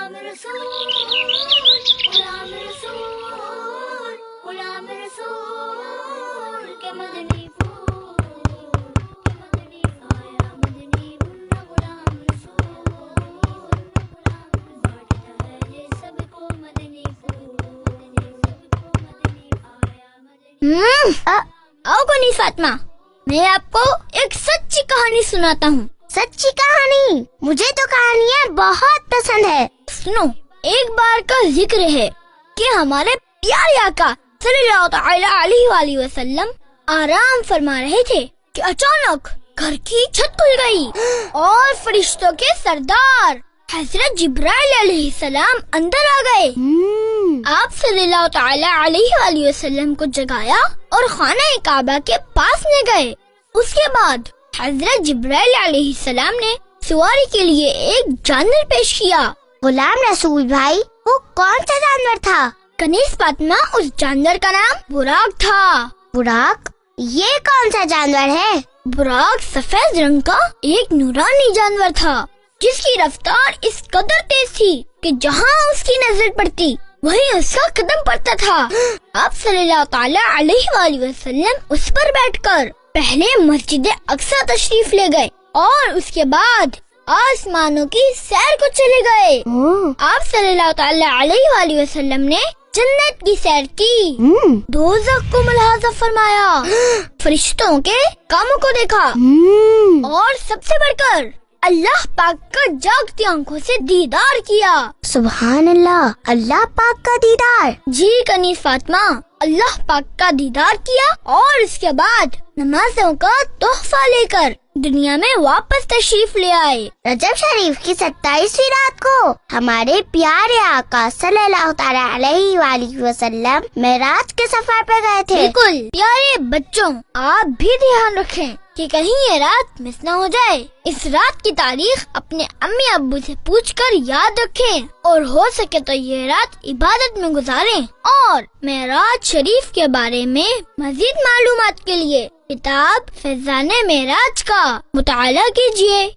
غلام رسول غلام رسول غلام رسول کے مدنی پھول کے مدنی آیا مدنی بننا غلام رسول بانٹتا ہے یہ سب کو مدنی پھول سب کو مدنی آیا مدنی. آؤ کنیز فاطمہ، میں آپ کو ایک سچی کہانی سناتا ہوں. سچی کہانی؟ مجھے تو کہانیاں بہت پسند ہے. سنو، ایک بار کا ذکر ہے کہ ہمارے پیارے آقا صلی اللہ تعالی علیہ وآلہ وسلم آرام فرما رہے تھے کہ اچانک گھر کی چھت کھل گئی اور فرشتوں کے سردار حضرت جبرائیل علیہ السلام اندر آ گئے. آپ صلی اللہ تعالی علیہ وآلہ وسلم کو جگایا اور خانہ کعبہ کے پاس لے گئے. اس کے بعد حضرت جبرائیل علیہ السلام نے سواری کے لیے ایک جانور پیش کیا. غلام رسول بھائی، وہ کون سا جانور تھا؟ کنیز فاطمہ، اس جانور کا نام براق تھا. براق؟ یہ کون سا جانور ہے؟ براق سفید رنگ کا ایک نورانی جانور تھا جس کی رفتار اس قدر تیز تھی کہ جہاں اس کی نظر پڑتی وہیں اس کا قدم پڑتا تھا. آپ صلی اللہ تعالی علیہ وآلہ وسلم اس پر بیٹھ کر پہلے مسجد اقصی تشریف لے گئے اور اس کے بعد آسمانوں کی سیر کو چلے گئے. آپ صلی اللہ تعالی علیہ وآلہ وسلم نے جنت کی سیر کی، دوزخ کو ملاحظہ فرمایا، فرشتوں کے کاموں کو دیکھا اور سب سے بڑھ کر اللہ پاک کا جاگتی آنکھوں سے دیدار کیا. سبحان اللہ، اللہ پاک کا دیدار؟ جی کنیز فاطمہ، اللہ پاک کا دیدار کیا اور اس کے بعد نمازوں کا تحفہ لے کر دنیا میں واپس تشریف لے آئے. رجب شریف کی 27ویں رات کو ہمارے پیارے آقا صلی اللہ تعالی علیہ وآلہ وسلم معراج کے سفر پہ گئے تھے. بالکل. پیارے بچوں، آپ بھی دھیان رکھیں کہ کہیں یہ رات مس نہ ہو جائے. اس رات کی تاریخ اپنے امی ابو سے پوچھ کر یاد رکھیں اور ہو سکے تو یہ رات عبادت میں گزاریں. اور معراج شریف کے بارے میں مزید معلومات کے لیے کتاب فیضان معراج کا مطالعہ کیجیے.